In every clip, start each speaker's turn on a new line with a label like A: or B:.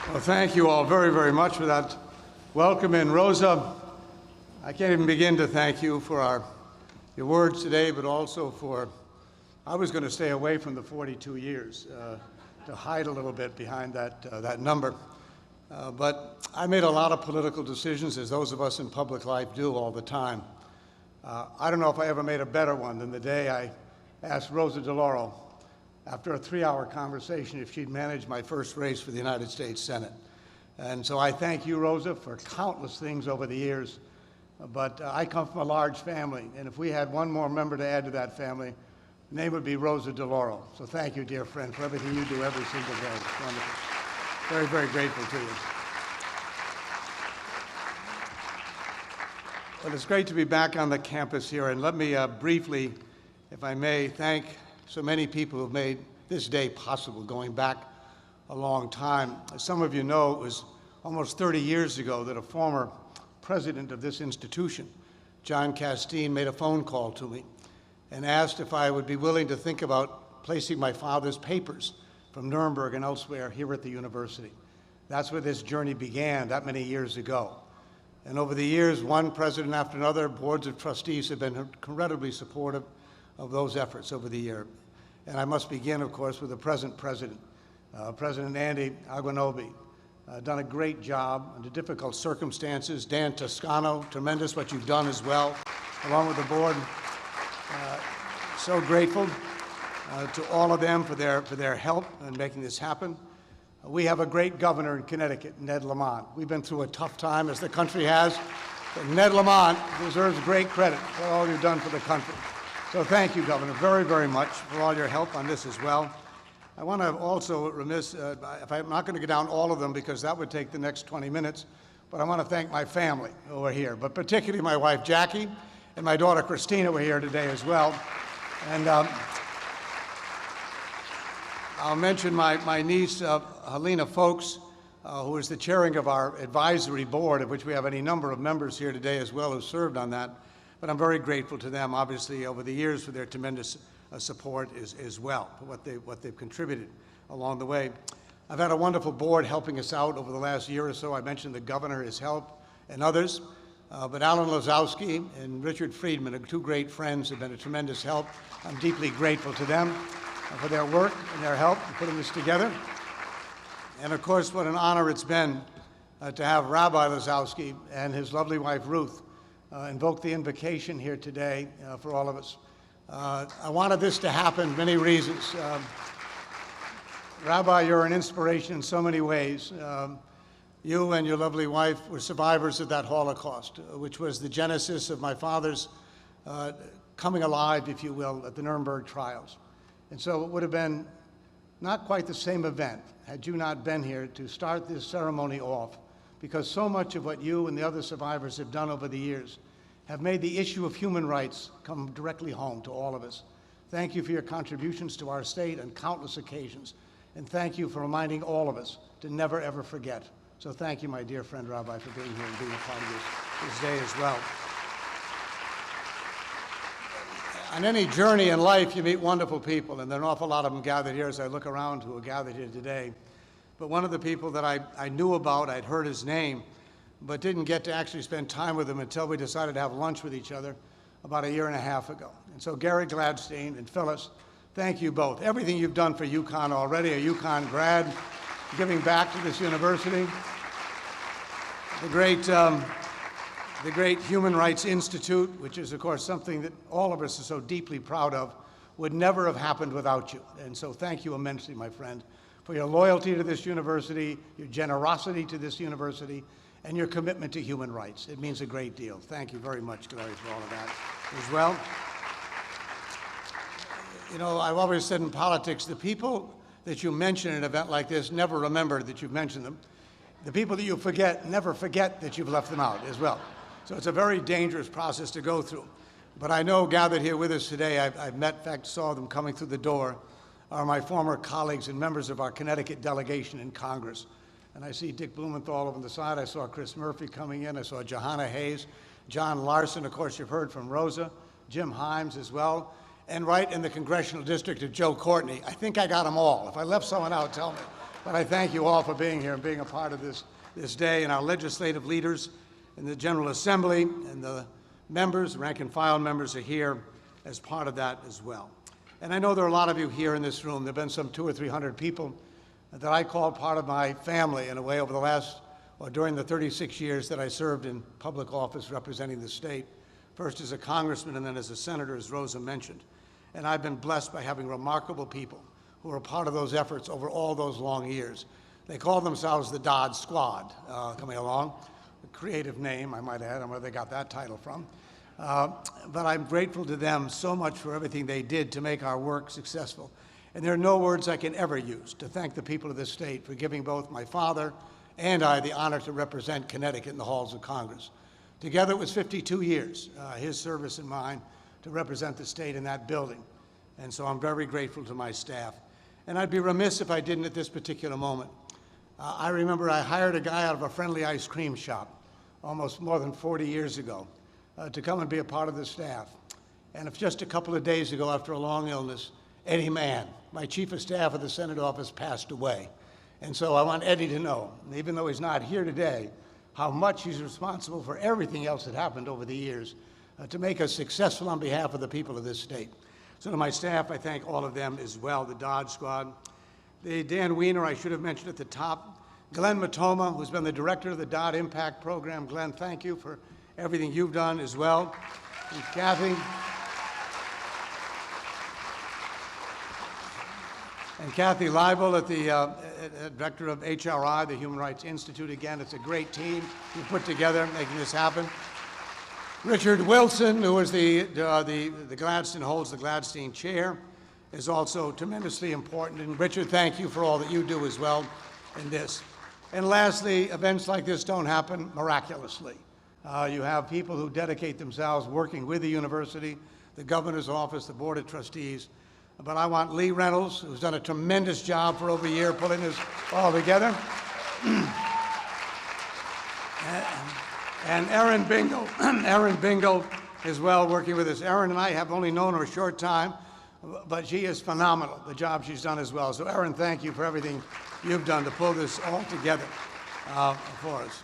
A: Well, thank you all very, very much for that welcome. And Rosa, I can't even begin to thank you for your words today, but also for, I was going to stay away from the 42 years to hide a little bit behind that number. But I made a lot of political decisions, as those of us in public life do all the time. I don't know if I ever made a better one than the day I asked Rosa DeLauro, after a 3-hour conversation, if she'd manage my first race for the United States Senate. And so I thank you, Rosa, for countless things over the years. But I come from a large family, and if we had one more member to add to that family, the name would be Rosa DeLauro. So thank you, dear friend, for everything you do every single day. It's wonderful. Very, very grateful to you. Well, it's great to be back on the campus here, and let me briefly, if I may, thank so many people who have made this day possible, going back a long time. As some of you know, it was almost 30 years ago that a former president of this institution, John Castine, made a phone call to me and asked if I would be willing to think about placing my father's papers from Nuremberg and elsewhere here at the university. That's where this journey began that many years ago. And over the years, one president after another, boards of trustees have been incredibly supportive of those efforts over the year. And I must begin, of course, with the present president, President Andy Aguinobi. Done a great job under difficult circumstances. Dan Toscano, tremendous what you've done as well, along with the board. So grateful to all of them for their help in making this happen. We have a great governor in Connecticut, Ned Lamont. We've been through a tough time, as the country has, but Ned Lamont deserves great credit for all you've done for the country. So thank you, Governor, very, very much for all your help on this as well. I want to also remiss, if I'm not going to get down all of them because that would take the next 20 minutes, but I want to thank my family who are here, but particularly my wife, Jackie, and my daughter, Christina, who are here today as well. And I'll mention my niece, Helena Folks, who is the chairing of our advisory board, of which we have any number of members here today as well who served on that. But I'm very grateful to them, obviously, over the years for their tremendous support as well, for what they've contributed along the way. I've had a wonderful board helping us out over the last year or so. I mentioned the governor, his help, and others. But Alan Lazowski and Richard Friedman, two great friends, have been a tremendous help. I'm deeply grateful to them for their work and their help in putting this together. And of course, what an honor it's been to have Rabbi Lazowski and his lovely wife, Ruth, invoke the invocation here today for all of us. I wanted this to happen, many reasons. Rabbi, you're an inspiration in so many ways. You and your lovely wife were survivors of that Holocaust, which was the genesis of my father's coming alive, if you will, at the Nuremberg trials. And so it would have been not quite the same event had you not been here to start this ceremony off, because so much of what you and the other survivors have done over the years have made the issue of human rights come directly home to all of us. Thank you for your contributions to our state on countless occasions, and thank you for reminding all of us to never, ever forget. So thank you, my dear friend Rabbi, for being here and being a part of this day as well. On any journey in life, you meet wonderful people, and there are an awful lot of them gathered here as I look around who are gathered here today. But one of the people that I knew about, I'd heard his name, but didn't get to actually spend time with him until we decided to have lunch with each other about 1.5 years ago. And so Gary Gladstein and Phyllis, thank you both. Everything you've done for UConn already, a UConn grad, giving back to this university, the great Human Rights Institute, which is, of course, something that all of us are so deeply proud of, would never have happened without you. And so thank you immensely, my friend, for your loyalty to this university, your generosity to this university, and your commitment to human rights. It means a great deal. Thank you very much, Gary, for all of that as well. You know, I've always said in politics, the people that you mention in an event like this never remember that you've mentioned them. The people that you forget never forget that you've left them out as well. So it's a very dangerous process to go through. But I know gathered here with us today, I've met, in fact, saw them coming through the door, are my former colleagues and members of our Connecticut delegation in Congress. And I see Dick Blumenthal over on the side. I saw Chris Murphy coming in. I saw Johanna Hayes, John Larson, of course, you've heard from Rosa, Jim Himes as well, and right in the congressional district of Joe Courtney. I think I got them all. If I left someone out, tell me. But I thank you all for being here and being a part of this day, and our legislative leaders in the General Assembly and the members, rank and file members, are here as part of that as well. And I know there are a lot of you here in this room. There have been some 200 or 300 people that I call part of my family in a way over the last, or during the 36 years that I served in public office representing the state, first as a congressman and then as a senator, as Rosa mentioned. And I've been blessed by having remarkable people who are a part of those efforts over all those long years. They call themselves the Dodd Squad, coming along. A creative name, I might add. I don't know where they got that title from. But I'm grateful to them so much for everything they did to make our work successful. And there are no words I can ever use to thank the people of this state for giving both my father and I the honor to represent Connecticut in the halls of Congress. Together it was 52 years, his service and mine, to represent the state in that building. And so I'm very grateful to my staff. And I'd be remiss if I didn't at this particular moment. I remember I hired a guy out of a friendly ice cream shop almost more than 40 years ago to come and be a part of the staff. And if just a couple of days ago, after a long illness, Eddie Mann, my chief of staff of the Senate office, passed away. And so I want Eddie to know, even though he's not here today, how much he's responsible for everything else that happened over the years to make us successful on behalf of the people of this state. So to my staff, I thank all of them as well, the Dodd Squad. Dan Wiener, I should have mentioned at the top. Glenn Matoma, who's been the director of the Dodd Impact Program. Glenn, thank you for everything you've done as well. And Kathy. And Kathy Leibel, at the director of HRI, the Human Rights Institute. Again, it's a great team you put together making this happen. Richard Wilson, who is the Gladstone, holds the Gladstone chair, is also tremendously important. And Richard, thank you for all that you do as well in this. And lastly, events like this don't happen miraculously. You have people who dedicate themselves working with the university, the governor's office, the board of trustees. But I want Lee Reynolds, who's done a tremendous job for over a year pulling this all together. And Erin Bingle, Erin Bingle as well, working with us. Erin and I have only known her a short time, but she is phenomenal, the job she's done as well. So Erin, thank you for everything you've done to pull this all together for us.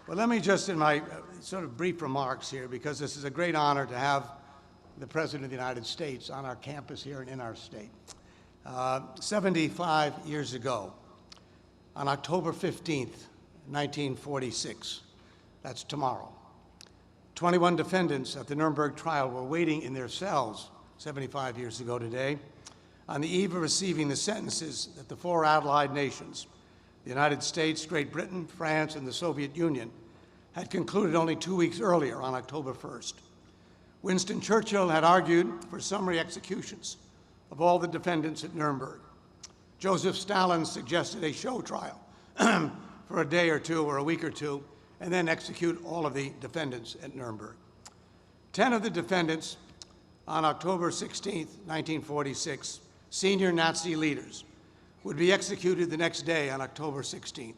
A: Well, let me just, in my sort of brief remarks here, because this is a great honor to have the President of the United States on our campus here and in our state. 75 years ago, on October 15th, 1946, that's tomorrow, 21 defendants at the Nuremberg trial were waiting in their cells 75 years ago today on the eve of receiving the sentences that the four Allied nations, the United States, Great Britain, France, and the Soviet Union, had concluded only 2 weeks earlier on October 1st. Winston Churchill had argued for summary executions of all the defendants at Nuremberg. Joseph Stalin suggested a show trial for a day or two or a week or two, and then execute all of the defendants at Nuremberg. 10 of the defendants on October 16, 1946, senior Nazi leaders, would be executed the next day on October 16th.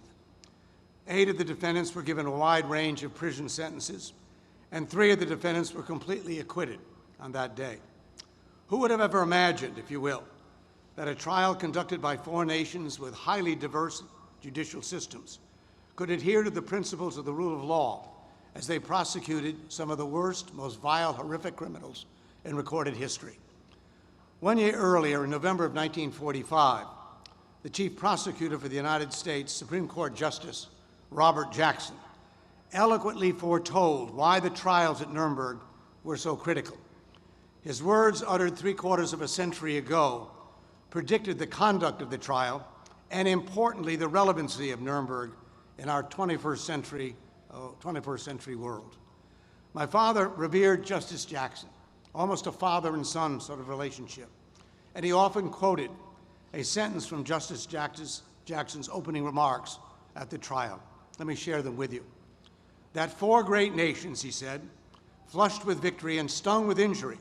A: 8 of the defendants were given a wide range of prison sentences, and 3 of the defendants were completely acquitted on that day. Who would have ever imagined, if you will, that a trial conducted by 4 nations with highly diverse judicial systems could adhere to the principles of the rule of law as they prosecuted some of the worst, most vile, horrific criminals in recorded history? 1 year earlier, in November of 1945, the chief prosecutor for the United States Supreme Court Justice Robert Jackson eloquently foretold why the trials at Nuremberg were so critical. His words, uttered 3/4 of a century ago, predicted the conduct of the trial and, importantly, the relevancy of Nuremberg in our 21st century world. My father revered Justice Jackson, almost a father and son sort of relationship, and he often quoted a sentence from Justice Jackson's opening remarks at the trial. Let me share them with you. That 4 great nations, he said, flushed with victory and stung with injury,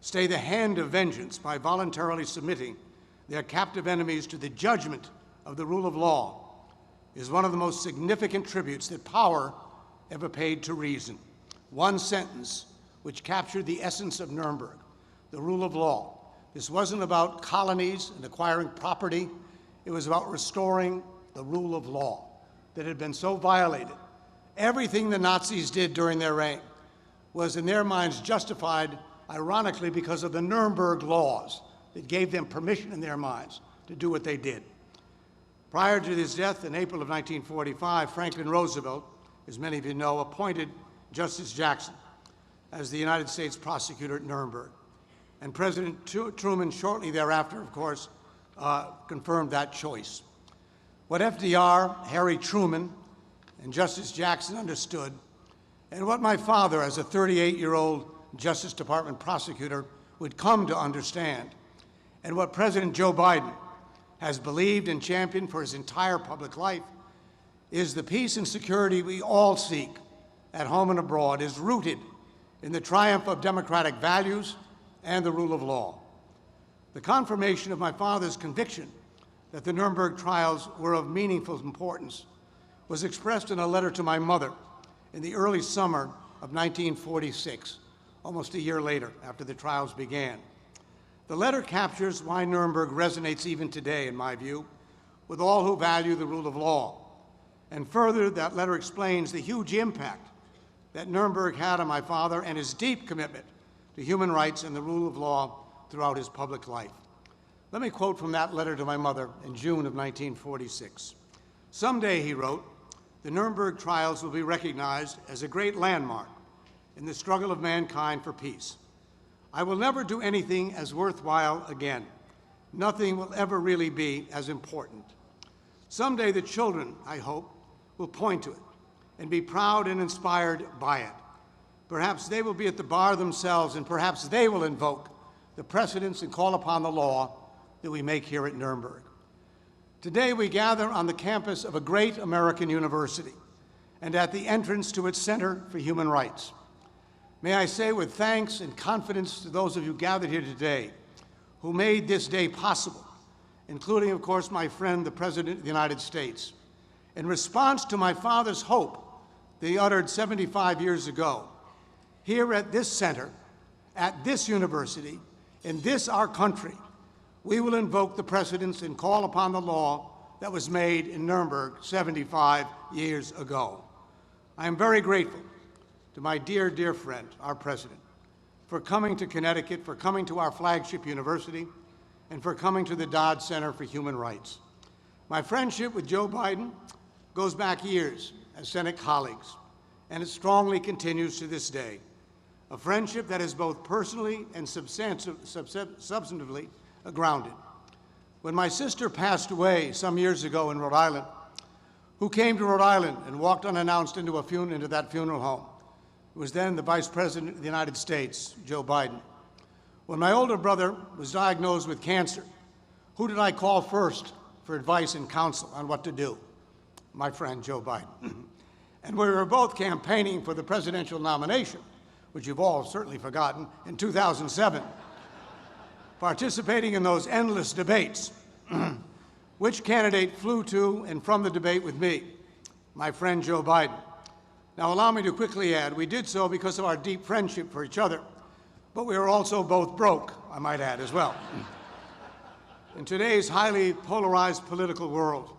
A: stay the hand of vengeance by voluntarily submitting their captive enemies to the judgment of the rule of law is one of the most significant tributes that power ever paid to reason. One sentence which captured the essence of Nuremberg, the rule of law. This wasn't about colonies and acquiring property It was about restoring the rule of law that had been so violated. Everything the Nazis did during their reign was, in their minds, justified, ironically, because of the Nuremberg laws that gave them permission in their minds to do what they did. Prior to his death in April of 1945, Franklin Roosevelt, as many of you know, appointed Justice Jackson as the United States prosecutor at Nuremberg. And President Truman, shortly thereafter, of course, confirmed that choice. What FDR, Harry Truman, and Justice Jackson understood, and what my father, as a 38-year-old Justice Department prosecutor, would come to understand, and what President Joe Biden has believed and championed for his entire public life, is the peace and security we all seek at home and abroad is rooted in the triumph of democratic values and the rule of law. The confirmation of my father's conviction that the Nuremberg trials were of meaningful importance was expressed in a letter to my mother in the early summer of 1946, almost a year later after the trials began. The letter captures why Nuremberg resonates even today, in my view, with all who value the rule of law. And further, that letter explains the huge impact that Nuremberg had on my father and his deep commitment to human rights and the rule of law throughout his public life. Let me quote from that letter to my mother in June of 1946. "Someday," he wrote, "the Nuremberg trials will be recognized as a great landmark in the struggle of mankind for peace. I will never do anything as worthwhile again. Nothing will ever really be as important. Someday the children, I hope, will point to it and be proud and inspired by it. Perhaps they will be at the bar themselves, and perhaps they will invoke the precedents and call upon the law that we make here at Nuremberg." Today we gather on the campus of a great American university and at the entrance to its Center for Human Rights. May I say with thanks and confidence to those of you gathered here today who made this day possible, including, of course, my friend, the President of the United States. In response to my father's hope that he uttered 75 years ago, here at this center, at this university, in this our country, we will invoke the precedents and call upon the law that was made in Nuremberg 75 years ago. I am very grateful to my dear, dear friend, our president, for coming to Connecticut, for coming to our flagship university, and for coming to the Dodd Center for Human Rights. My friendship with Joe Biden goes back years as Senate colleagues, and it strongly continues to this day. A friendship that is both personally and substantively grounded. When my sister passed away some years ago in Rhode Island, who came to Rhode Island and walked unannounced into that funeral home? It was then the Vice President of the United States, Joe Biden. When my older brother was diagnosed with cancer, who did I call first for advice and counsel on what to do? My friend, Joe Biden. And we were both campaigning for the presidential nomination, which you've all certainly forgotten, in 2007. Participating in those endless debates. Which candidate flew to and from the debate with me? My friend, Joe Biden. Now, allow me to quickly add, we did so because of our deep friendship for each other, but we were also both broke, I might add, as well. In today's highly polarized political world,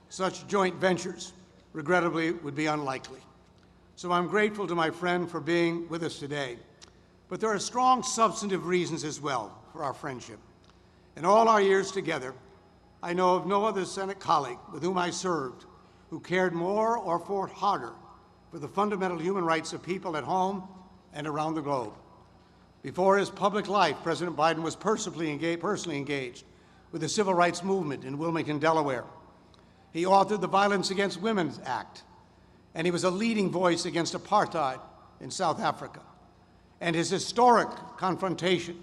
A: such joint ventures, regrettably, would be unlikely. So I'm grateful to my friend for being with us today. But there are strong substantive reasons as well for our friendship. In all our years together, I know of no other Senate colleague with whom I served who cared more or fought harder for the fundamental human rights of people at home and around the globe. Before his public life, President Biden was personally engaged with the Civil Rights Movement in Wilmington, Delaware. He authored the Violence Against Women Act, and he was a leading voice against apartheid in South Africa. And his historic confrontation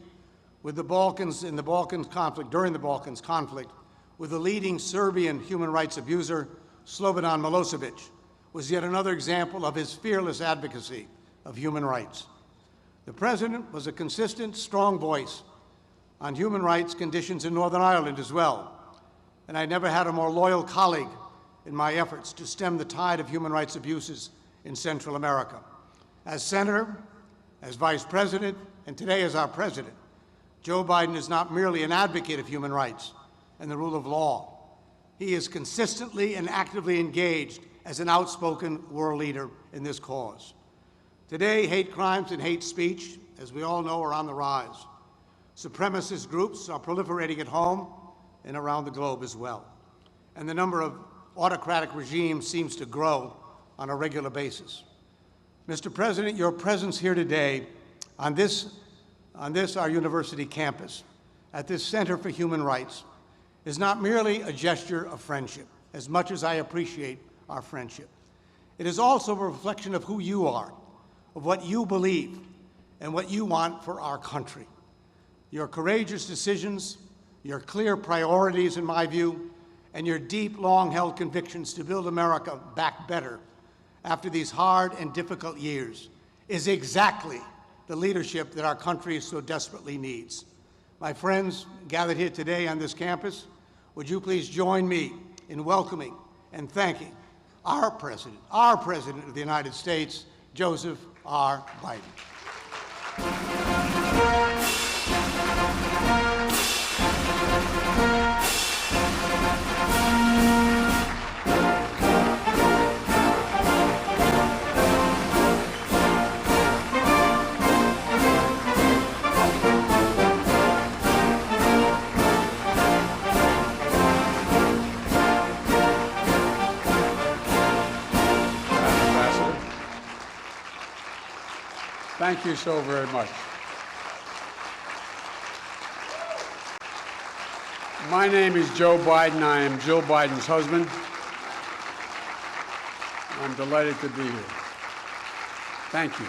A: with the Balkans during the Balkans conflict, with the leading Serbian human rights abuser, Slobodan Milosevic, was yet another example of his fearless advocacy of human rights. The President was a consistent, strong voice on human rights conditions in Northern Ireland as well, and I never had a more loyal colleague in my efforts to stem the tide of human rights abuses in Central America. As Senator, as Vice President, and today as our President, Joe Biden is not merely an advocate of human rights and the rule of law. He is consistently and actively engaged as an outspoken world leader in this cause. Today, hate crimes and hate speech, as we all know, are on the rise. Supremacist groups are proliferating at home and around the globe as well. And the number of autocratic regimes seems to grow on a regular basis. Mr. President, your presence here today on this our university campus, at this Center for Human Rights, is not merely a gesture of friendship, as much as I appreciate our friendship. It is also a reflection of who you are, of what you believe, and what you want for our country. Your courageous decisions, your clear priorities, in my view, and your deep, long-held convictions to build America back better after these hard and difficult years is exactly the leadership that our country so desperately needs. My friends gathered here today on this campus, would you please join me in welcoming and thanking our President of the United States, Joseph R. Biden.
B: Thank you so very much. My name is Joe Biden. I am Jill Biden's husband. I'm delighted to be here. Thank you.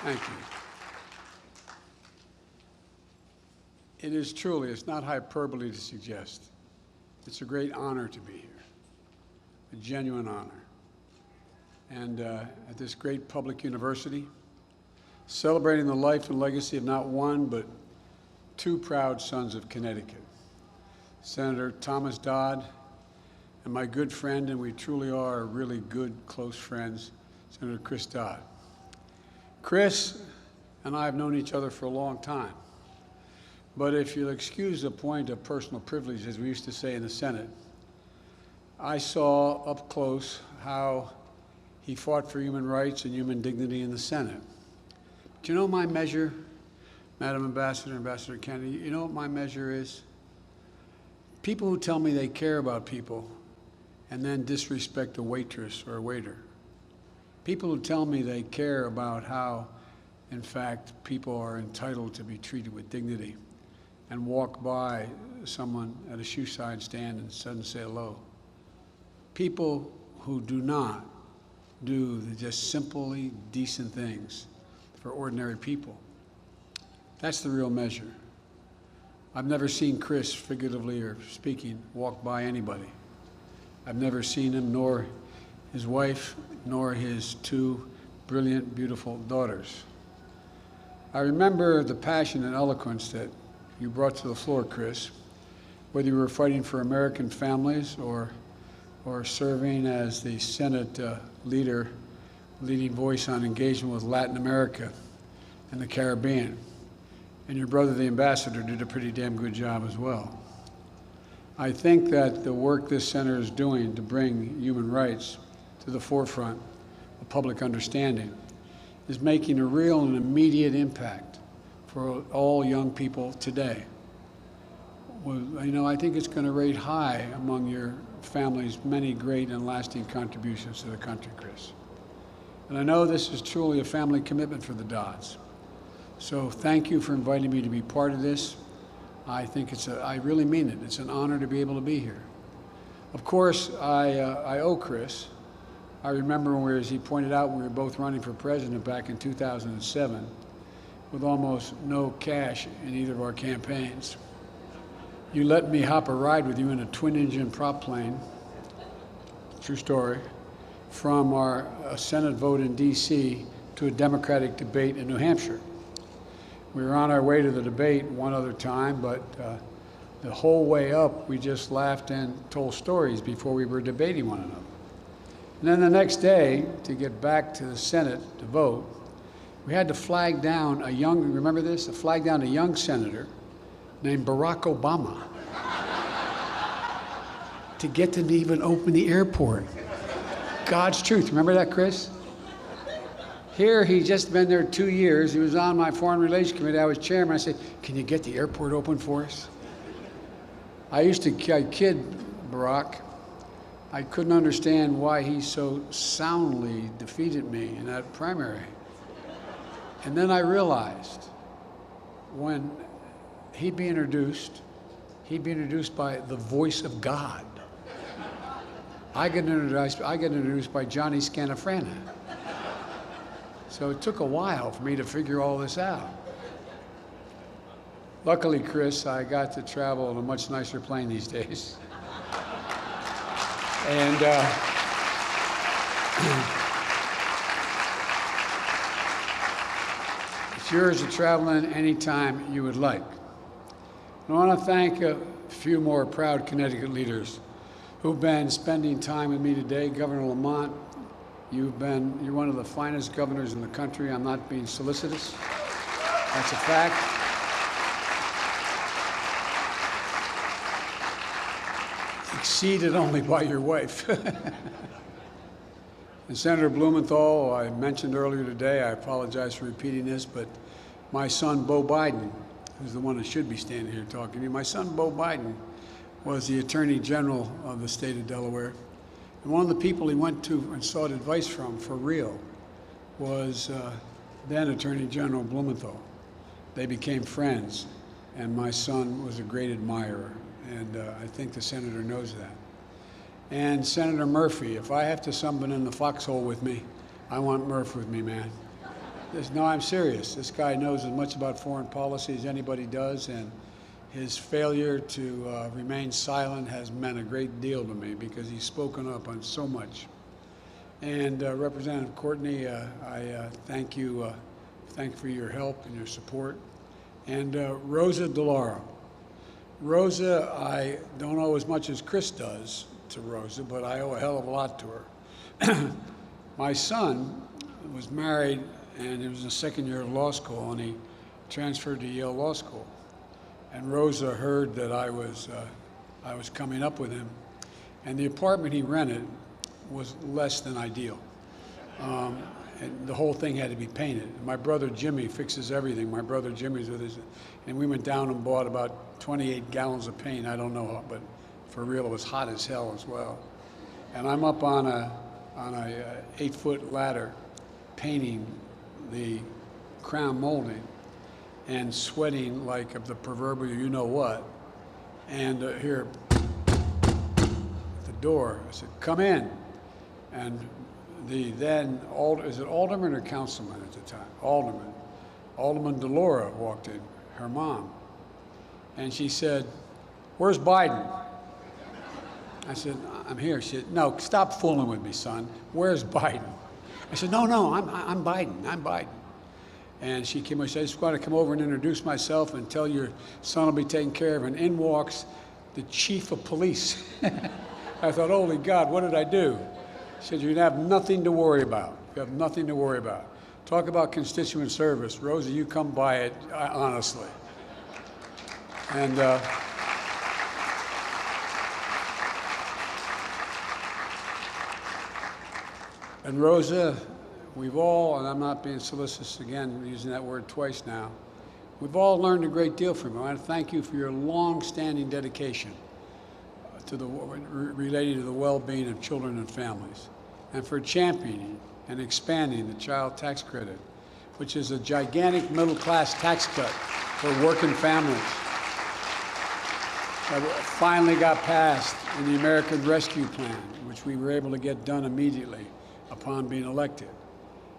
B: Thank you. It is truly, it's not hyperbole to suggest, it's a great honor to be here, a genuine honor. And at this great public university, celebrating the life and legacy of not one, but two proud sons of Connecticut, Senator Thomas Dodd and my good friend, and we truly are really good, close friends, Senator Chris Dodd. Chris and I have known each other for a long time, but if you'll excuse the point of personal privilege, as we used to say in the Senate, I saw up close how he fought for human rights and human dignity in the Senate. Do you know my measure, Madam Ambassador, Ambassador Kennedy? You know what my measure is? People who tell me they care about people and then disrespect a waitress or a waiter. People who tell me they care about how, in fact, people are entitled to be treated with dignity and walk by someone at a shoe side stand and suddenly say hello. People who do not do the just simply decent things for ordinary people. That's the real measure. I've never seen Chris, figuratively or speaking, walk by anybody. I've never seen him, nor his wife, nor his two brilliant, beautiful daughters. I remember the passion and eloquence that you brought to the floor, Chris, whether you were fighting for American families or serving as the Senate leading voice on engagement with Latin America and the Caribbean. And your brother, the ambassador, did a pretty damn good job as well. I think that the work this center is doing to bring human rights to the forefront of public understanding is making a real and immediate impact for all young people today. Well, you know, I think it's going to rate high among your family's many great and lasting contributions to the country, Chris. And I know this is truly a family commitment for the Dodds. So thank you for inviting me to be part of this. I think I really mean it. It's an honor to be able to be here. Of course, I owe Chris. I remember as he pointed out, we were both running for president back in 2007 with almost no cash in either of our campaigns. You let me hop a ride with you in a twin-engine prop plane, true story, from our Senate vote in D.C. to a Democratic debate in New Hampshire. We were on our way to the debate one other time, but the whole way up, we just laughed and told stories before we were debating one another. And then the next day, to get back to the Senate to vote, we had to flag down remember this? Flag down a young senator named Barack Obama. to get them to even open the airport. God's truth. Remember that, Chris? Here, he's just been there 2 years. He was on my Foreign Relations Committee. I was chairman. I said, can you get the airport open for us? I used to kid Barack. I couldn't understand why he so soundly defeated me in that primary. And then I realized when he'd be introduced by the voice of God. I get introduced by Johnny Scanafrana. So it took a while for me to figure all this out. Luckily, Chris, I got to travel in a much nicer plane these days. And it's yours to travel in anytime you would like. I want to thank a few more proud Connecticut leaders who've been spending time with me today. Governor Lamont, you're one of the finest governors in the country. I'm not being solicitous. That's a fact. Exceeded only by your wife. And Senator Blumenthal, I mentioned earlier today, I apologize for repeating this, but my son, Beau Biden, who's the one that should be standing here talking to you, my son, Beau Biden, was the Attorney General of the state of Delaware. And one of the people he went to and sought advice from, for real, was then Attorney General Blumenthal. They became friends, and my son was a great admirer, and I think the senator knows that. And Senator Murphy, if I have to summon in the foxhole with me, I want Murph with me, man. No, I'm serious. This guy knows as much about foreign policy as anybody does, and his failure to remain silent has meant a great deal to me because he's spoken up on so much. And Representative Courtney, I thank you for your help and your support. And Rosa DeLauro. Rosa, I don't owe as much as Chris does to Rosa, but I owe a hell of a lot to her. My son was married, and he was in the second year of law school, and he transferred to Yale Law School. And Rosa heard that I was coming up with him, and the apartment he rented was less than ideal. And the whole thing had to be painted. My brother Jimmy fixes everything. My brother Jimmy's with us, and we went down and bought about 28 gallons of paint. I don't know, but for real, it was hot as hell as well. And I'm up on a 8-foot ladder painting the crown molding and sweating like of the proverbial you know what. And here at the door, I said, "Come in." And the then, is it alderman or councilman at the time? Alderman Delora walked in, her mom. And she said, "Where's Biden?" I said, "I'm here." She said, "No, stop fooling with me, son. Where's Biden?" I said, No, I'm Biden. I'm Biden. And she came over and said, "I just want to come over and introduce myself and tell your son will be taken care of." And in walks the chief of police. I thought, holy God, what did I do? She said, "You have nothing to worry about. You have nothing to worry about." Talk about constituent service. Rosa, you come by it, honestly. And Rosa, we've all, and I'm not being solicitous again, using that word twice now, we've all learned a great deal from you. I want to thank you for your long-standing dedication to relating to the well-being of children and families, and for championing and expanding the child tax credit, which is a gigantic middle-class tax cut for working families that finally got passed in the American Rescue Plan, which we were able to get done immediately upon being elected.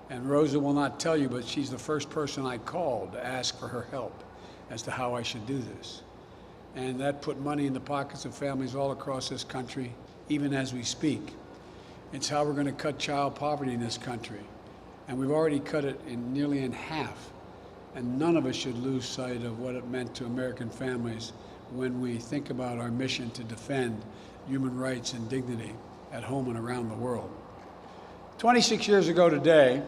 B: And Rosa will not tell you, but she's the first person I called to ask for her help as to how I should do this. And that put money in the pockets of families all across this country, even as we speak. It's how we're going to cut child poverty in this country. And we've already cut it nearly in half. And none of us should lose sight of what it meant to American families when we think about our mission to defend human rights and dignity at home and around the world. 26 years ago today,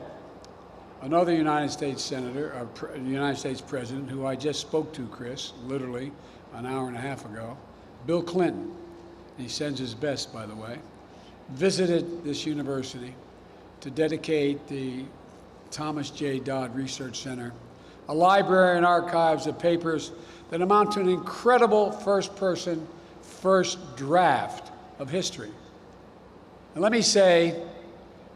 B: another United States Senator, United States President, who I just spoke to, Chris, literally an hour and a half ago, Bill Clinton, he sends his best, by the way, visited this university to dedicate the Thomas J. Dodd Research Center, a library and archives of papers that amount to an incredible first-person, first draft of history. And let me say,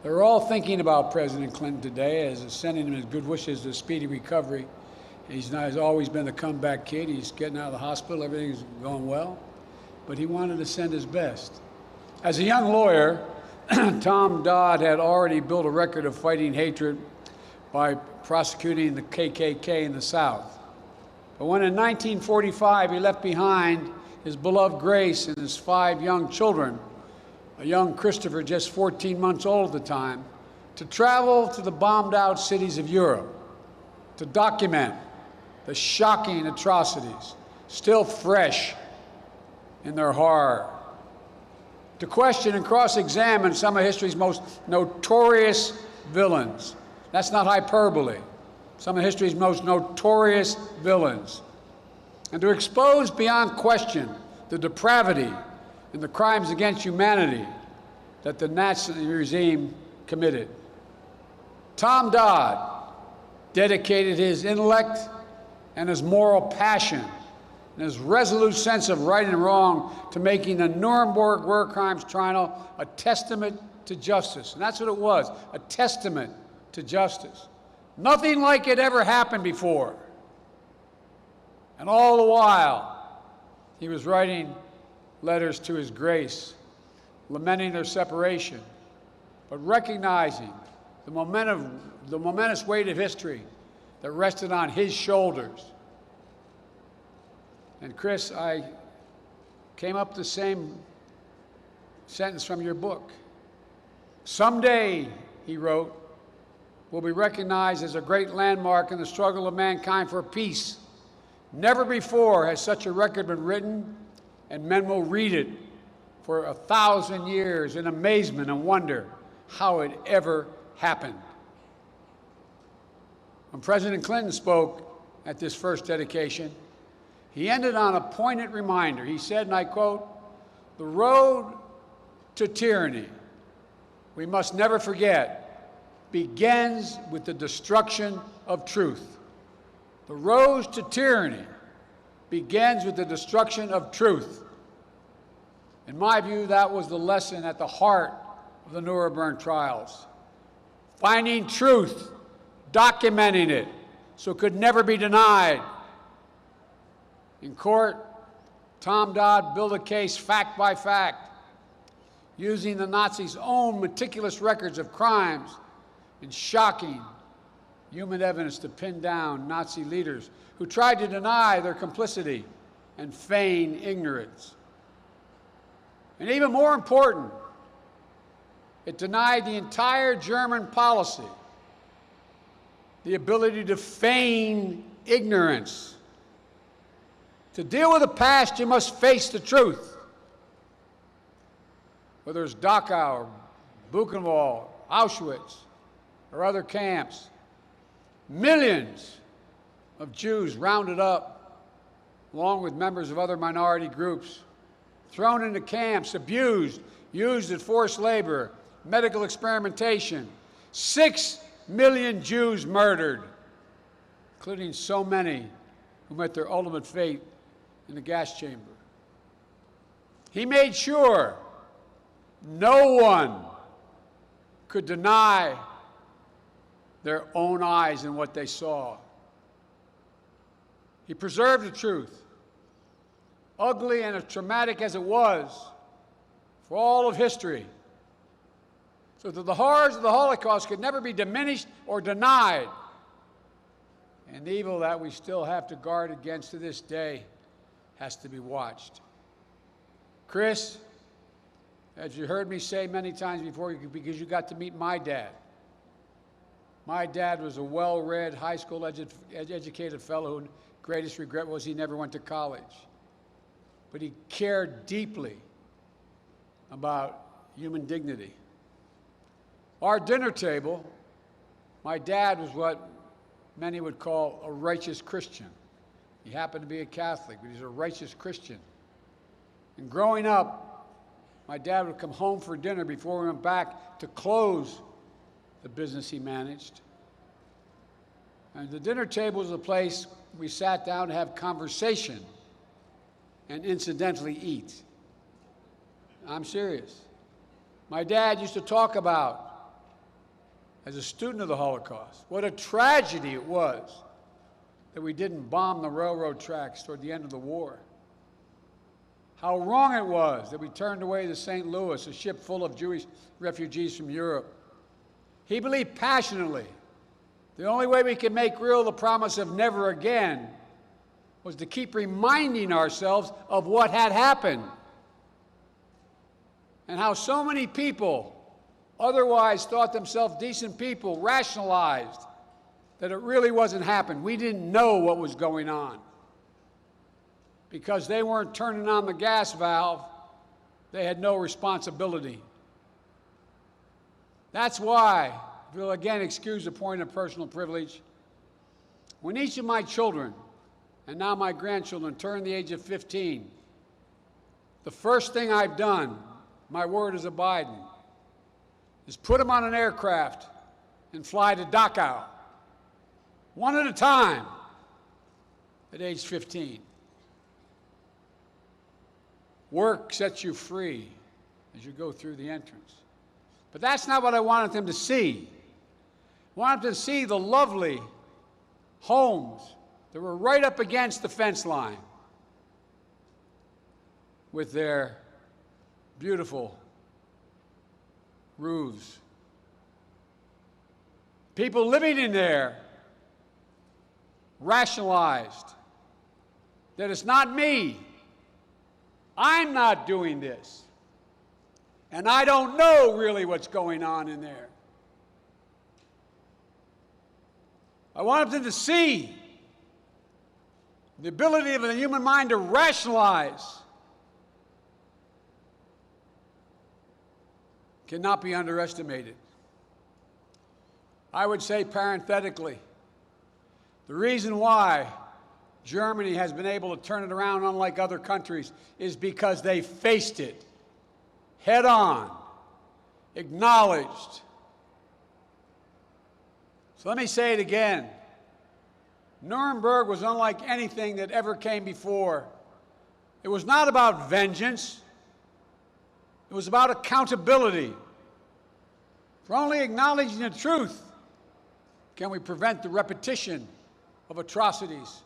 B: they're all thinking about President Clinton today, as sending him his good wishes to speedy recovery. He's always been the comeback kid. He's getting out of the hospital. Everything's going well. But he wanted to send his best. As a young lawyer, Tom Dodd had already built a record of fighting hatred by prosecuting the KKK in the South. But when in 1945 he left behind his beloved Grace and his 5 young children, a young Christopher just 14 months old at the time, to travel to the bombed-out cities of Europe to document the shocking atrocities still fresh in their horror, to question and cross-examine some of history's most notorious villains. That's not hyperbole. Some of history's most notorious villains. And to expose beyond question the depravity and the crimes against humanity that the Nazi regime committed. Tom Dodd dedicated his intellect and his moral passion and his resolute sense of right and wrong to making the Nuremberg War Crimes Tribunal a testament to justice. And that's what it was, a testament to justice. Nothing like it ever happened before. And all the while, he was writing letters to his Grace, lamenting their separation, but recognizing the momentous weight of history that rested on his shoulders. And Chris, I came up with the same sentence from your book. Someday, he wrote, will be recognized as a great landmark in the struggle of mankind for peace. Never before has such a record been written, and men will read it for 1,000 years in amazement and wonder how it ever happened. When President Clinton spoke at this first dedication, he ended on a poignant reminder. He said, and I quote, "The road to tyranny, we must never forget, begins with the destruction of truth." The road to tyranny begins with the destruction of truth. In my view, that was the lesson at the heart of the Nuremberg trials. Finding truth, documenting it, so it could never be denied. In court, Tom Dodd built a case fact by fact, using the Nazis' own meticulous records of crimes and shocking human evidence to pin down Nazi leaders who tried to deny their complicity and feign ignorance. And even more important, it denied the entire German policy the ability to feign ignorance. To deal with the past, you must face the truth. Whether it's Dachau, or Buchenwald, Auschwitz, or other camps, millions of Jews rounded up, along with members of other minority groups, thrown into camps, abused, used as forced labor, medical experimentation. 6 million Jews murdered, including so many who met their ultimate fate in the gas chamber. He made sure no one could deny their own eyes and what they saw. He preserved the truth, ugly and as traumatic as it was for all of history, so that the horrors of the Holocaust could never be diminished or denied. And the evil that we still have to guard against to this day has to be watched. Chris, as you heard me say many times before, because you got to meet my dad. My dad was a well-read, high school educated fellow whose greatest regret was he never went to college. But he cared deeply about human dignity. Our dinner table, my dad was what many would call a righteous Christian. He happened to be a Catholic, but he's a righteous Christian. And growing up, My dad would come home for dinner before we went back to close the business he managed. And the dinner table was a place we sat down to have conversation and incidentally eat. I'm serious. My dad used to talk about, as a student of the Holocaust, what a tragedy it was that we didn't bomb the railroad tracks toward the end of the war. How wrong it was that we turned away the St. Louis, a ship full of Jewish refugees from Europe. He believed passionately the only way we could make real the promise of never again was to keep reminding ourselves of what had happened and how so many people, otherwise thought themselves decent people, rationalized that it really wasn't happening. We didn't know what was going on. Because they weren't turning on the gas valve, they had no responsibility. That's why, if you'll again excuse a point of personal privilege, when each of my children, and now my grandchildren, turn the age of 15, the first thing I've done, my word as a Biden, is put them on an aircraft and fly to Dachau, one at a time, at age 15. Work sets you free as you go through the entrance. But that's not what I wanted them to see. I wanted them to see the lovely homes that were right up against the fence line with their beautiful roofs. People living in there rationalized that it's not me. I'm not doing this. And I don't know really what's going on in there. I want them to see the ability of the human mind to rationalize cannot be underestimated. I would say parenthetically, the reason why Germany has been able to turn it around unlike other countries is because they faced it head on, acknowledged. So let me say it again. Nuremberg was unlike anything that ever came before. It was not about vengeance. It was about accountability. For only acknowledging the truth can we prevent the repetition of atrocities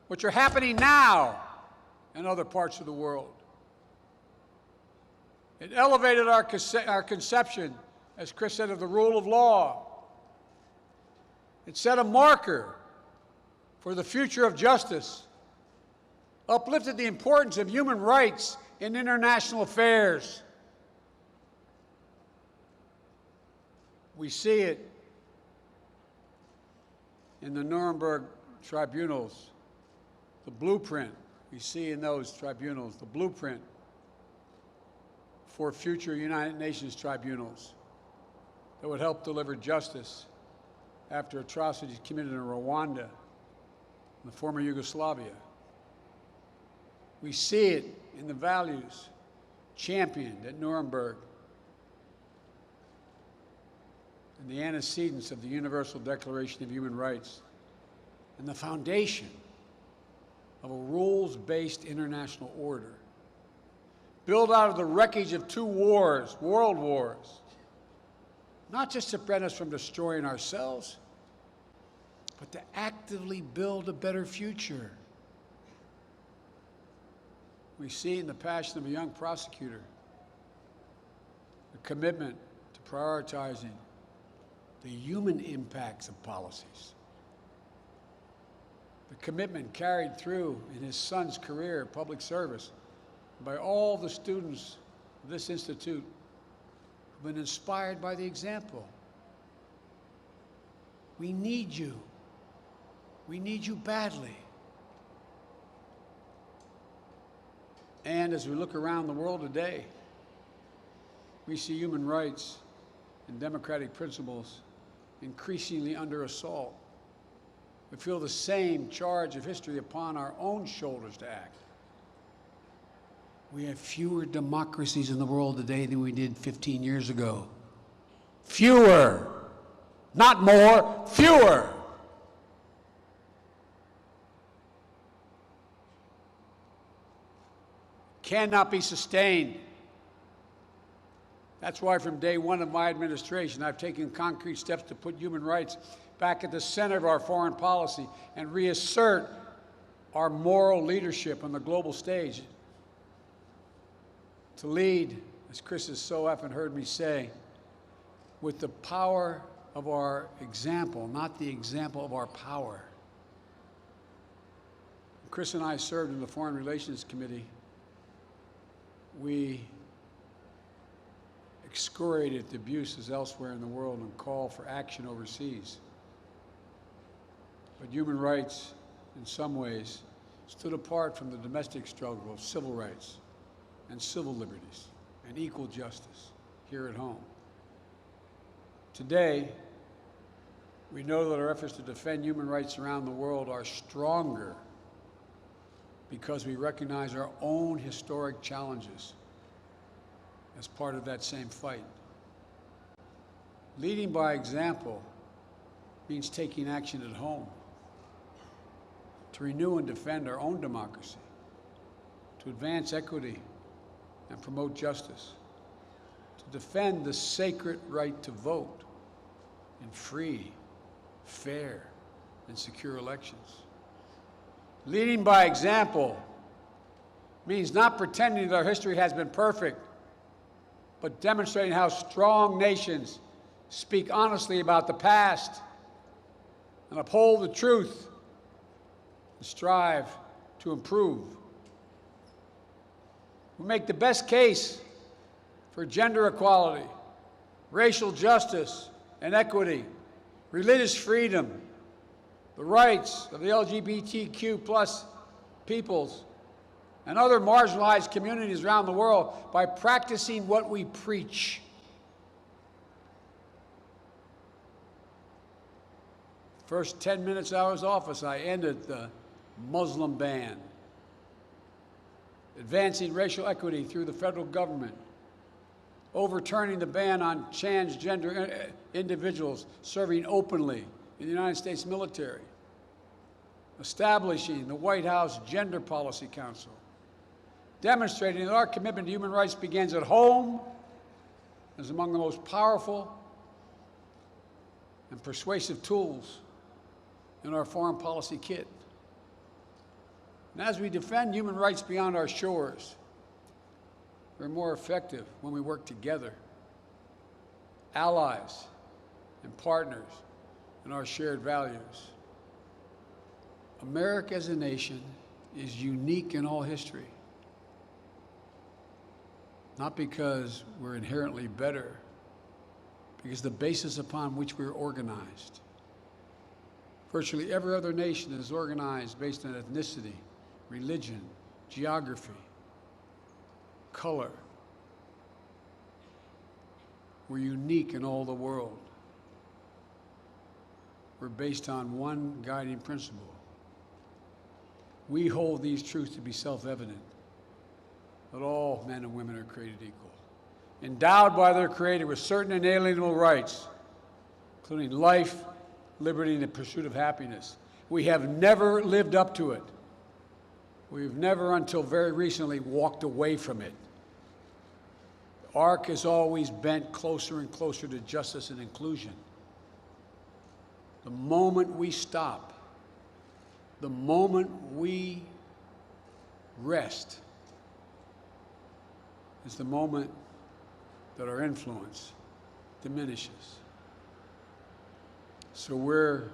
B: which are happening now in other parts of the world. It elevated our conception, as Chris said, of the rule of law. It set a marker for the future of justice, uplifted the importance of human rights in international affairs. We see it in the Nuremberg tribunals, the blueprint we see in those tribunals, the blueprint for future United Nations tribunals that would help deliver justice after atrocities committed in Rwanda, in the former Yugoslavia. We see it in the values championed at Nuremberg, in the antecedents of the Universal Declaration of Human Rights, and the foundation of a rules-based international order, built out of the wreckage of two wars, world wars, not just to prevent us from destroying ourselves, but to actively build a better future. We see in the passion of a young prosecutor a commitment to prioritizing the human impacts of policies. The commitment carried through in his son's career of public service by all the students of this institute who've been inspired by the example. We need you. We need you badly. And as we look around the world today, we see human rights and democratic principles increasingly under assault. We feel the same charge of history upon our own shoulders to act. We have fewer democracies in the world today than we did 15 years ago. Fewer. Not more, fewer. Cannot be sustained. That's why from day one of my administration, I've taken concrete steps to put human rights back at the center of our foreign policy and reassert our moral leadership on the global stage. To lead, as Chris has so often heard me say, with the power of our example, not the example of our power. Chris and I served in the Foreign Relations Committee. We excoriated the abuses elsewhere in the world and called for action overseas. But human rights, in some ways, stood apart from the domestic struggle of civil rights and civil liberties and equal justice here at home. Today, we know that our efforts to defend human rights around the world are stronger because we recognize our own historic challenges as part of that same fight. Leading by example means taking action at home to renew and defend our own democracy, to advance equity and promote justice, to defend the sacred right to vote in free, fair, and secure elections. Leading by example means not pretending that our history has been perfect, but demonstrating how strong nations speak honestly about the past and uphold the truth and strive to improve. We make the best case for gender equality, racial justice and equity, religious freedom, the rights of the LGBTQ+ peoples, and other marginalized communities around the world by practicing what we preach. First 10 minutes I was in office, I ended the Muslim ban, advancing racial equity through the federal government, overturning the ban on transgender individuals serving openly in the United States military, establishing the White House Gender Policy Council, demonstrating that our commitment to human rights begins at home, is among the most powerful and persuasive tools in our foreign policy kit. And as we defend human rights beyond our shores, we're more effective when we work together, allies and partners in our shared values. America as a nation is unique in all history, not because we're inherently better, because the basis upon which we're organized. Virtually every other nation is organized based on ethnicity, religion, geography, color. We're unique in all the world. We're based on one guiding principle. We hold these truths to be self-evident, that all men and women are created equal, endowed by their Creator with certain inalienable rights, including life, liberty, and the pursuit of happiness. We have never lived up to it. We've never, until very recently, walked away from it. The arc has always bent closer and closer to justice and inclusion. The moment we stop, the moment we rest, is the moment that our influence diminishes. So we're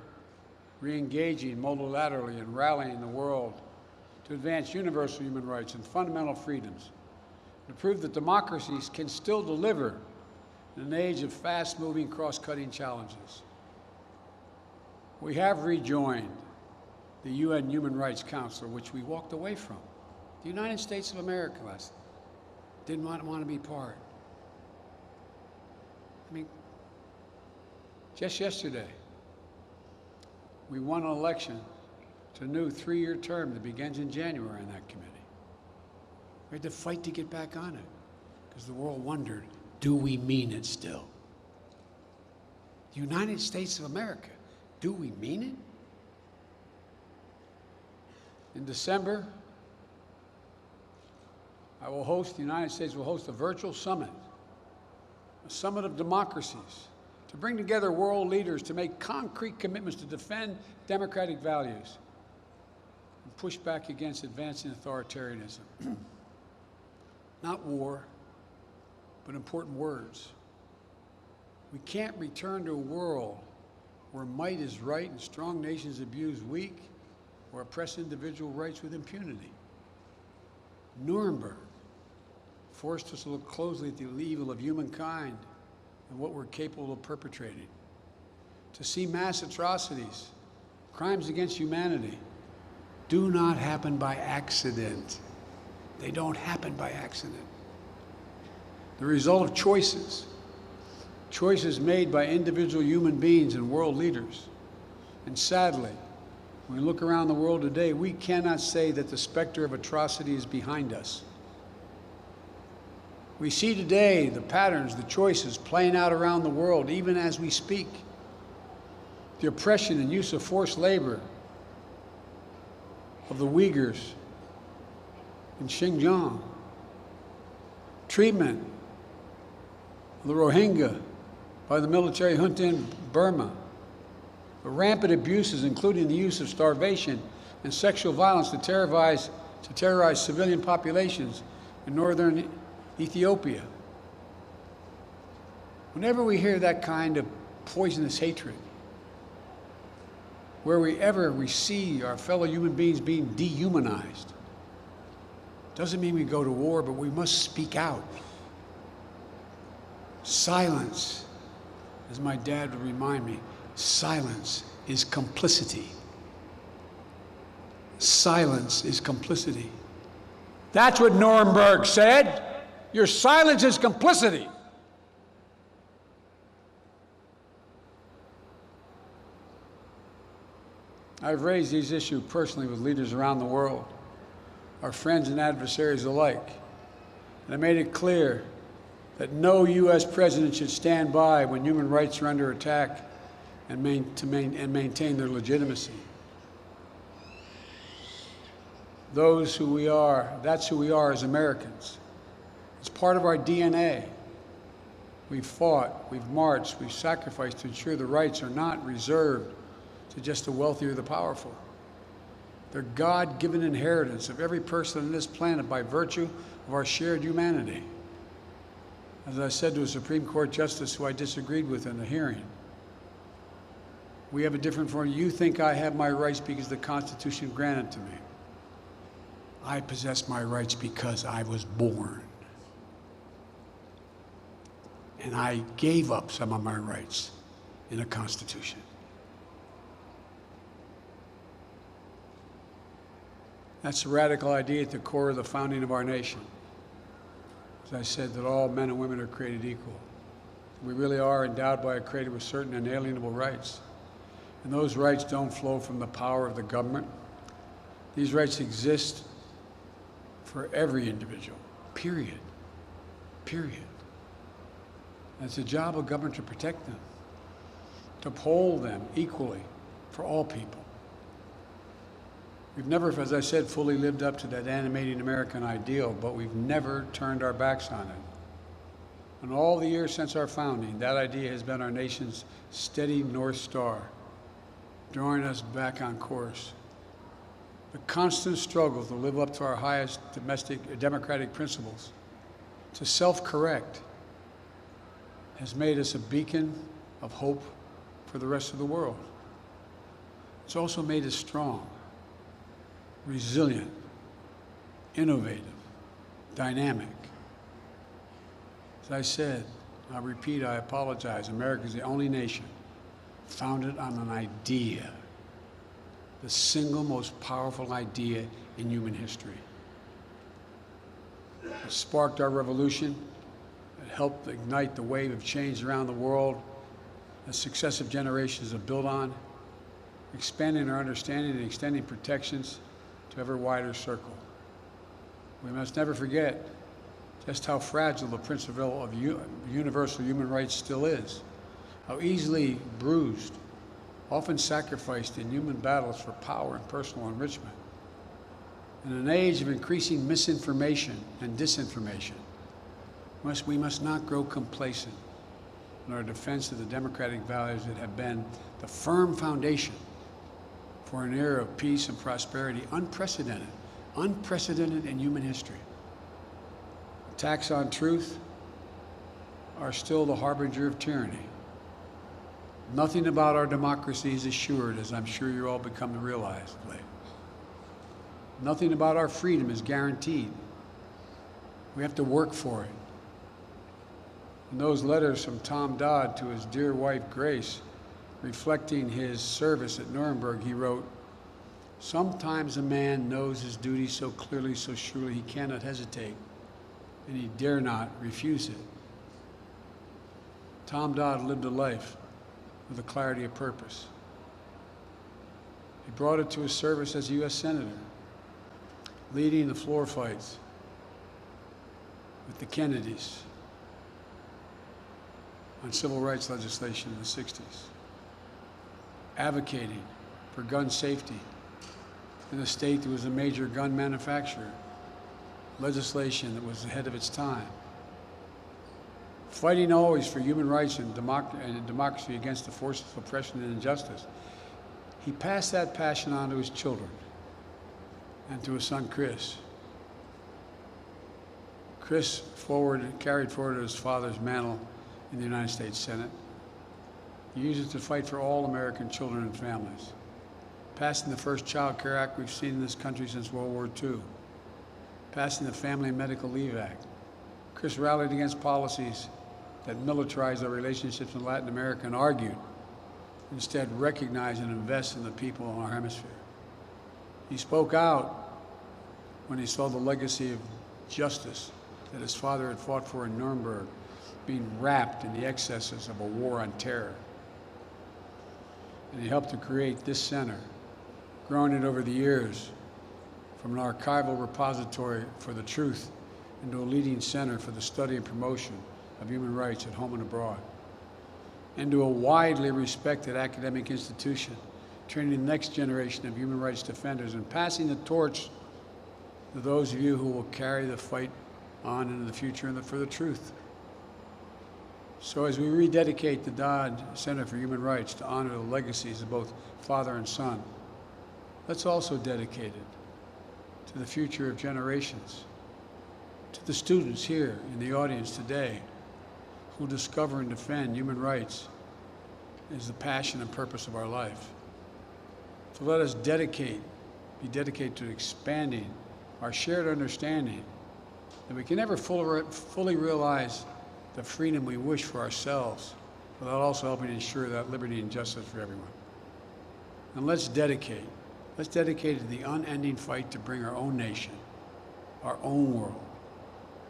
B: re-engaging multilaterally and rallying the world to advance universal human rights and fundamental freedoms, to prove that democracies can still deliver in an age of fast-moving, cross-cutting challenges. We have rejoined the UN Human Rights Council, which we walked away from. The United States of America didn't want to be part. I mean, just yesterday, we won an election to a new 3-year term that begins in January in that committee. We had to fight to get back on it because the world wondered, do we mean it still? The United States of America, do we mean it? In December, the United States will host a virtual summit, a summit of democracies, to bring together world leaders to make concrete commitments to defend democratic values and push back against advancing authoritarianism. Not war, but important words. We can't return to a world where might is right and strong nations abuse weak or oppress individual rights with impunity. Nuremberg forced us to look closely at the evil of humankind and what we're capable of perpetrating. To see mass atrocities, crimes against humanity, do not happen by accident. They don't happen by accident. The result of choices made by individual human beings and world leaders. And sadly, when we look around the world today, we cannot say that the specter of atrocity is behind us. We see today the patterns, the choices playing out around the world, even as we speak. The oppression and use of forced labor of the Uyghurs in Xinjiang. Treatment of the Rohingya by the military junta in Burma. The rampant abuses, including the use of starvation and sexual violence to terrorize civilian populations in northern Ethiopia. Whenever we hear that kind of poisonous hatred, wherever we see our fellow human beings being dehumanized, doesn't mean we go to war, but we must speak out. Silence, as my dad would remind me, silence is complicity. Silence is complicity. That's what Nuremberg said. Your silence is complicity. I've raised these issues personally with leaders around the world, our friends and adversaries alike. And I made it clear that no U.S. president should stand by when human rights are under attack and maintain their legitimacy. That's who we are as Americans. It's part of our DNA. We've fought, we've marched, we've sacrificed to ensure the rights are not reserved to just the wealthy or the powerful. They're God-given inheritance of every person on this planet by virtue of our shared humanity. As I said to a Supreme Court justice who I disagreed with in a hearing, we have a different form. You think I have my rights because the Constitution granted to me. I possess my rights because I was born. And I gave up some of my rights in the Constitution. That's the radical idea at the core of the founding of our nation. As I said, that all men and women are created equal. We really are endowed by a Creator with certain inalienable rights. And those rights don't flow from the power of the government. These rights exist for every individual, period. Period. And it's the job of government to protect them, to uphold them equally for all people. We've never, as I said, fully lived up to that animating American ideal, but we've never turned our backs on it. In all the years since our founding, that idea has been our nation's steady North Star, drawing us back on course. The constant struggle to live up to our highest democratic principles, to self-correct, has made us a beacon of hope for the rest of the world. It's also made us strong, resilient, innovative, dynamic. As I said, I'll repeat, I apologize, America is the only nation founded on an idea, the single most powerful idea in human history. It sparked our revolution. It helped ignite the wave of change around the world that successive generations have built on, expanding our understanding and extending protections to ever wider circle. We must never forget just how fragile the principle of universal human rights still is, how easily bruised, often sacrificed in human battles for power and personal enrichment. In an age of increasing misinformation and disinformation, we must not grow complacent in our defense of the democratic values that have been the firm foundation for an era of peace and prosperity unprecedented in human history. Attacks on truth are still the harbinger of tyranny. Nothing about our democracy is assured, as I'm sure you're all become to realize lately. Nothing about our freedom is guaranteed. We have to work for it. In those letters from Tom Dodd to his dear wife, Grace, reflecting his service at Nuremberg, he wrote, "Sometimes a man knows his duty so clearly, so surely, he cannot hesitate, and he dare not refuse it." Tom Dodd lived a life with a clarity of purpose. He brought it to his service as a U.S. Senator, leading the floor fights with the Kennedys on civil rights legislation in the 60s, advocating for gun safety in a state that was a major gun manufacturer, legislation that was ahead of its time, fighting always for human rights and democracy against the forces of oppression and injustice. He passed that passion on to his children and to his son, Chris. Chris carried forward his father's mantle in the United States Senate. He used it to fight for all American children and families, passing the first Child Care Act we've seen in this country since World War II, passing the Family and Medical Leave Act. Chris rallied against policies that militarized our relationships in Latin America and argued, instead, recognize and invest in the people in our hemisphere. He spoke out when he saw the legacy of justice that his father had fought for in Nuremberg being wrapped in the excesses of a war on terror. And he helped to create this center, growing it over the years from an archival repository for the truth into a leading center for the study and promotion of human rights at home and abroad, into a widely respected academic institution, training the next generation of human rights defenders and passing the torch to those of you who will carry the fight on into the future and for the truth. So as we rededicate the Dodd Center for Human Rights to honor the legacies of both father and son, let's also dedicate it to the future of generations, to the students here in the audience today who discover and defend human rights as the passion and purpose of our life. So let us be dedicated to expanding our shared understanding that we can never fully realize the freedom we wish for ourselves without also helping ensure that liberty and justice for everyone. And let's dedicate it to the unending fight to bring our own nation, our own world,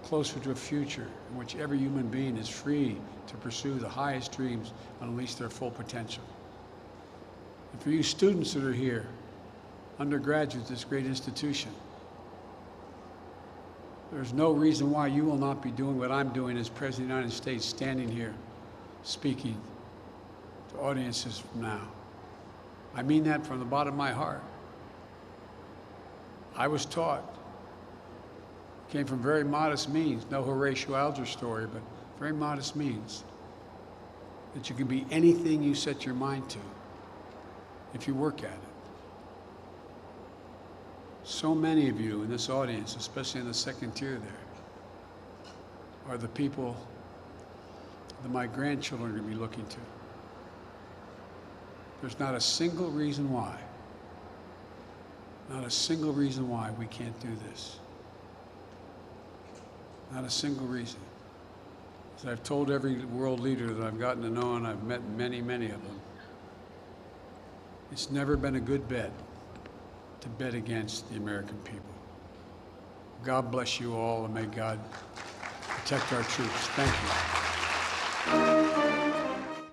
B: closer to a future in which every human being is free to pursue the highest dreams and unleash their full potential. And for you students that are here, undergraduates at this great institution, there's no reason why you will not be doing what I'm doing as President of the United States, standing here speaking to audiences from now. I mean that from the bottom of my heart. I was taught, came from very modest means, no Horatio Alger story, but very modest means, that you can be anything you set your mind to if you work at it. So many of you in this audience, especially in the second tier there, are the people that my grandchildren are going to be looking to. There's not a single reason why, we can't do this. Not a single reason. As I've told every world leader that I've gotten to know, and I've met many, many of them, it's never been a good bet to bet against the American people. God bless you all, and may God protect our troops. Thank you.